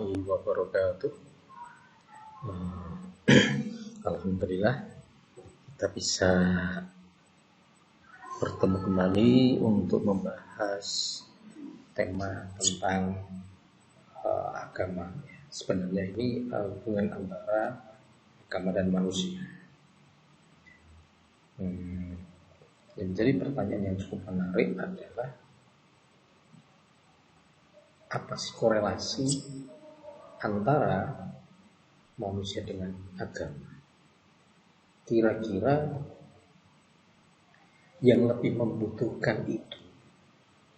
warahmatullahi wabarakatuh. Alhamdulillah kita bisa bertemu kembali untuk membahas tema tentang agama. Sebenarnya ini hubungan antara agama dan manusia. Jadi pertanyaan yang cukup menarik adalah apa sih korelasi antara manusia dengan agama? Kira-kira yang lebih membutuhkan itu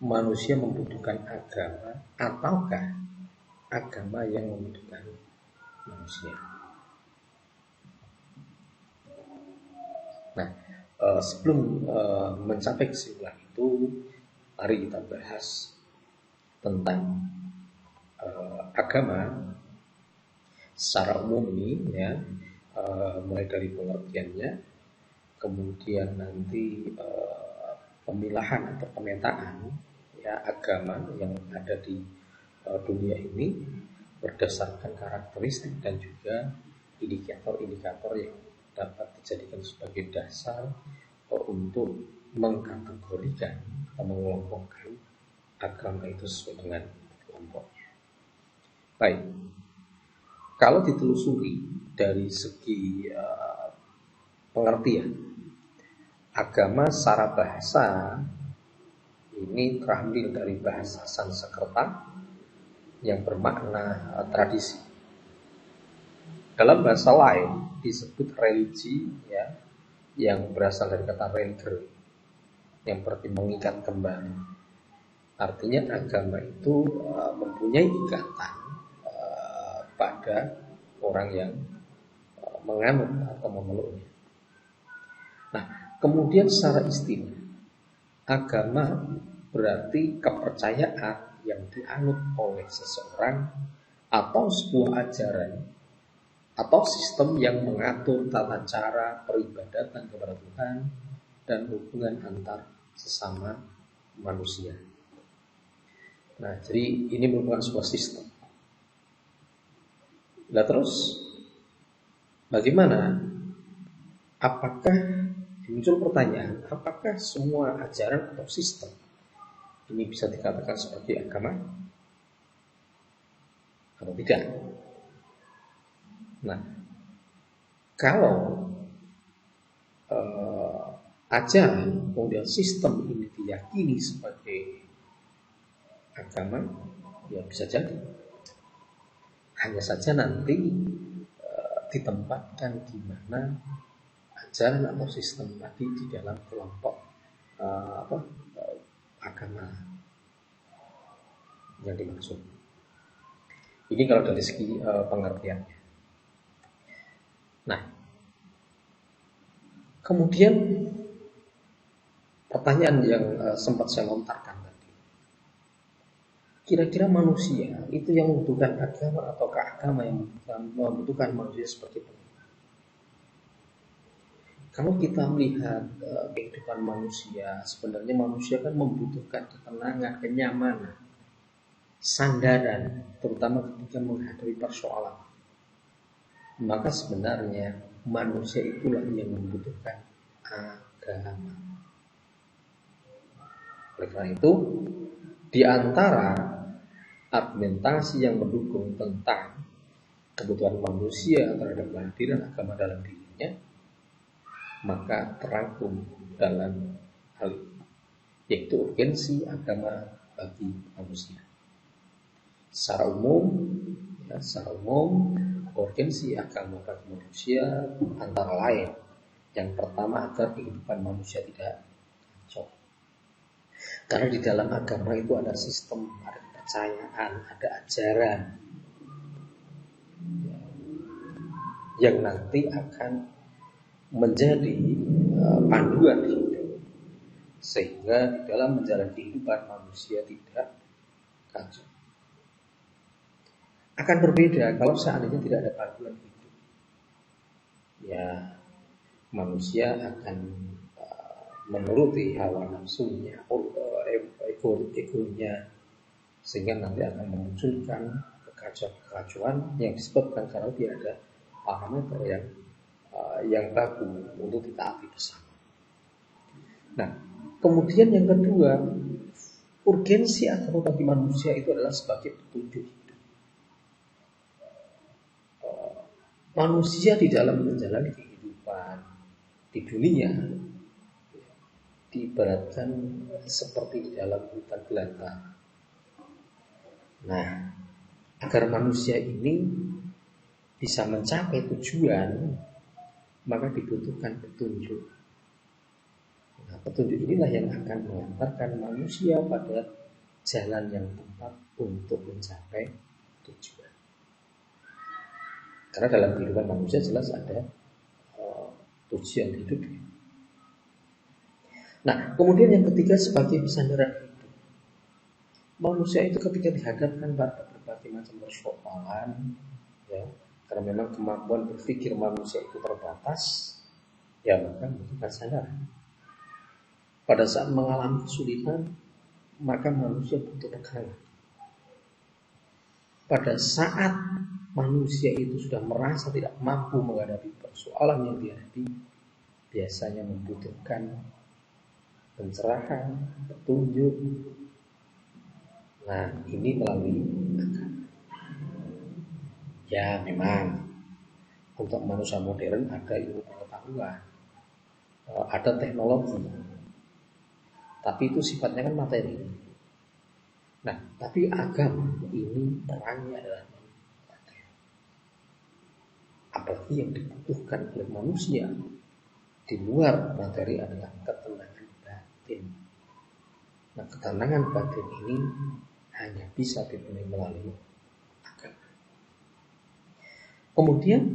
manusia membutuhkan agama ataukah agama yang membutuhkan manusia? Nah, sebelum mencapai kesimpulan itu, mari kita bahas tentang agama secara umum ini, ya, mulai dari pengertiannya, kemudian nanti pemilahan atau pemetaan ya agama yang ada di dunia ini berdasarkan karakteristik dan juga indikator-indikator yang dapat dijadikan sebagai dasar untuk mengkategorikan atau mengelompokkan agama itu sesuai dengan kelompoknya. Baik, kalau ditelusuri dari segi pengertian, agama secara bahasa ini terambil dari bahasa Sanskerta yang bermakna tradisi. Dalam bahasa lain disebut religi, ya, yang berasal dari kata religere, yang berarti mengikat kembali. Artinya agama itu mempunyai ikatan pada orang yang menganut atau memeluknya. Nah, kemudian secara istilah, agama berarti kepercayaan yang dianut oleh seseorang atau sebuah ajaran atau sistem yang mengatur tata cara peribadatan kepada Tuhan dan hubungan antar sesama manusia. Nah, jadi ini merupakan sebuah sistem. Nah, terus bagaimana? Apakah muncul pertanyaan, apakah semua ajaran atau sistem ini bisa dikatakan sebagai agama atau tidak? Nah, kalau ajaran kemudian sistem ini diyakini sebagai agama, ya bisa jadi. Hanya saja nanti ditempatkan di mana ajaran atau sistem tadi di dalam kelompok agama yang dimaksud. Ini kalau dari segi pengertiannya. Nah, kemudian pertanyaan yang sempat saya lontarkan tadi, kira-kira manusia itu yang membutuhkan agama ataukah agama yang membutuhkan manusia seperti itu? Kalau kita melihat kehidupan manusia, sebenarnya manusia kan membutuhkan ketenangan, kenyamanan, sandaran, terutama ketika menghadapi persoalan. Maka sebenarnya manusia itulah yang membutuhkan agama. Oleh karena itu, di antara argumentasi yang mendukung tentang kebutuhan manusia terhadap kehadiran agama dalam dirinya, maka terangkum dalam hal ini, yaitu urgensi agama bagi manusia. Secara umum, urgensi agama bagi manusia antara lain, yang pertama agar kehidupan manusia tidak kacau. Karena di dalam agama itu ada sistem, ada kepercayaan, ada ajaran yang nanti akan menjadi panduan hidup, sehingga di dalam menjalani kehidupan manusia tidak kacau. Akan berbeda kalau seandainya tidak ada panduan hidup, ya manusia akan menuruti hawa nafsunya, egonya, sehingga nanti akan memunculkan kekacauan yang disebabkan karena dia ada parameter yang baku untuk ditaati bersama. Nah, kemudian yang kedua, urgensi agama bagi manusia itu adalah sebagai petunjuk hidup. Manusia di dalam menjalani kehidupan di dunia diibaratkan seperti di dalam hutan belantara. Nah, agar manusia ini bisa mencapai tujuan, maka dibutuhkan petunjuk. Nah, petunjuk inilah yang akan mengantarkan manusia pada jalan yang tepat untuk mencapai tujuan. Karena dalam kehidupan manusia jelas ada tujuan hidupnya. Nah, kemudian yang ketiga sebagai sandaran hidup. Manusia itu ketika dihadapkan pada berbagai macam persoalan, ya, karena memang kemampuan berpikir manusia itu terbatas, ya maka membutuhkan sandaran. Pada saat mengalami kesulitan, maka manusia butuh pegangan. Pada saat manusia itu sudah merasa tidak mampu menghadapi persoalan yang dihadapi, biasanya membutuhkan pencerahan, petunjuk. Nah, ini melalui agama. Ya, memang untuk manusia modern ada ilmu pengetahuan, ada teknologi, tapi itu sifatnya kan materi. Nah, tapi agama ini perannya adalah materi. Apalagi yang dibutuhkan oleh manusia di luar materi adalah ketenangan batin. Nah, ketenangan batin ini hanya bisa dipenuhi melalui agama. Kemudian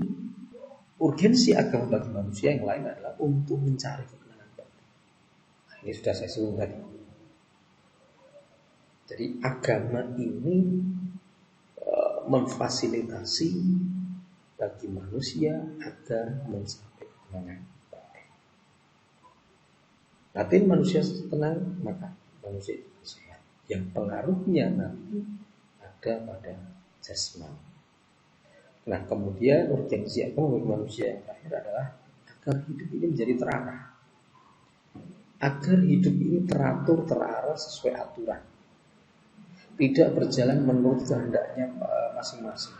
urgensi agama bagi manusia yang lain adalah untuk mencari ketenangan batin. Nah, ini sudah saya singgung tadi. Jadi agama ini memfasilitasi bagi manusia agar mencapai ketenangan batin. Batin manusia tenang, maka manusia itu sehat. Yang pengaruhnya nanti ada pada jasmani. Nah, kemudian urgensi agama bagi manusia yang terakhir adalah agar hidup ini menjadi terarah. Agar hidup ini teratur, terarah sesuai aturan. Tidak berjalan menurut kehendaknya masing-masing.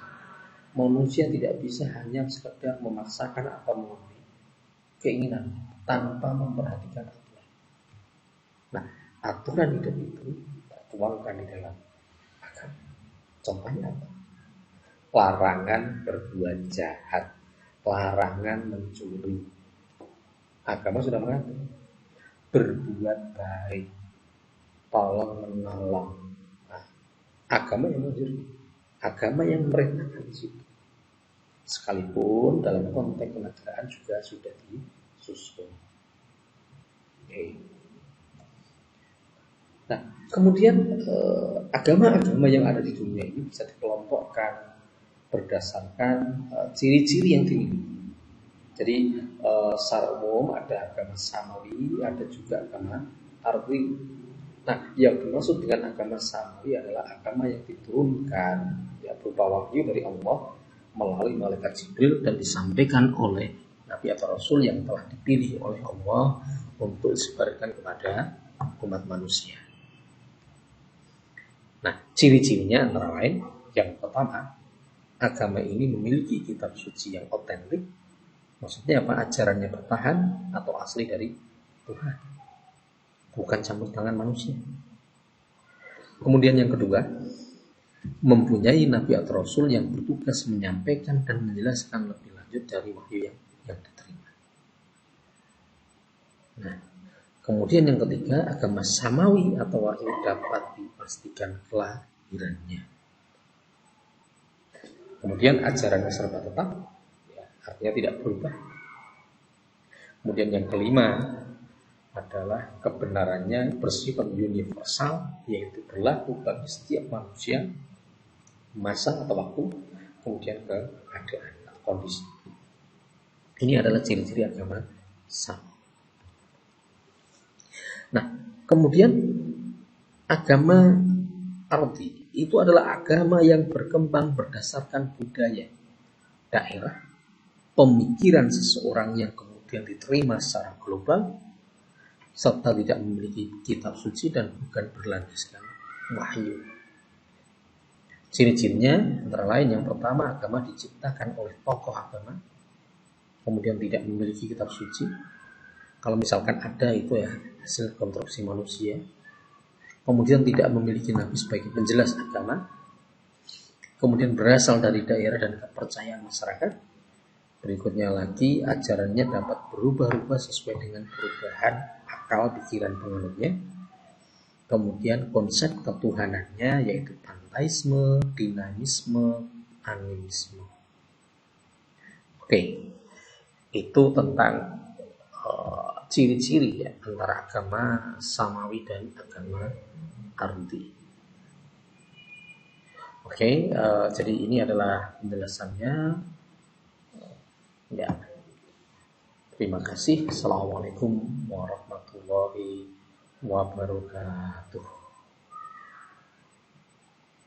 Manusia tidak bisa hanya sekedar memaksakan atau memenuhi keinginan tanpa memperhatikan aturan. Nah, aturan hidup itu tertuangkan di dalam agama. Contohnya apa? Larangan berbuat jahat, larangan mencuri. Agama sudah mengatur. Berbuat baik, tolong menolong. Nah, agama yang mengatur, agama yang merintahkan di situ. Sekalipun dalam konteks kenegaraan juga sudah disusun. Okay. Nah, kemudian agama-agama yang ada di dunia ini bisa dikelompokkan berdasarkan ciri-ciri yang dimiliki. Jadi secara umum ada agama samawi, ada juga agama arwi. Nah, yang dimaksud dengan agama samawi adalah agama yang diturunkan ya berupa wahyu dari Allah melalui malaikat Jibril dan disampaikan oleh nabi atau rasul yang telah dipilih oleh Allah untuk disebarkan kepada umat manusia. Nah, ciri-cirinya antara lain yang pertama, agama ini memiliki kitab suci yang otentik. Maksudnya apa? Ajarannya bertahan atau asli dari Tuhan, bukan campur tangan manusia. Kemudian yang kedua, mempunyai nabi atau rasul yang bertugas menyampaikan dan menjelaskan lebih lanjut dari wahyu yang diterima. Nah, kemudian yang ketiga, agama samawi atau wahyu dapat dipastikan kelahirannya. Kemudian ajarannya serba tetap, ya, artinya tidak berubah. Kemudian yang kelima adalah kebenarannya bersifat universal, yaitu berlaku bagi setiap manusia, masa atau waktu, kemudian keadaan atau kondisi. Ini adalah ciri-ciri agama samawi. Nah, kemudian agama ardi itu adalah agama yang berkembang berdasarkan budaya, daerah, pemikiran seseorang yang kemudian diterima secara global, serta tidak memiliki kitab suci dan bukan berlandaskan wahyu. Ciri-cirinya antara lain, yang pertama, agama diciptakan oleh tokoh agama, kemudian tidak memiliki kitab suci. Kalau misalkan ada, itu ya hasil konstruksi manusia. Kemudian tidak memiliki nabi sebagai penjelas agama. Kemudian berasal dari daerah dan kepercayaan masyarakat. Berikutnya lagi, ajarannya dapat berubah-ubah sesuai dengan perubahan akal pikiran penganutnya. Kemudian konsep ketuhanannya yaitu panteisme, dinamisme, animisme. Oke, itu tentang ciri-ciri ya antara agama samawi dan agama ardi. Oke, jadi ini adalah penjelasannya. Ya, terima kasih. Assalamualaikum warahmatullahi wabarakatuh.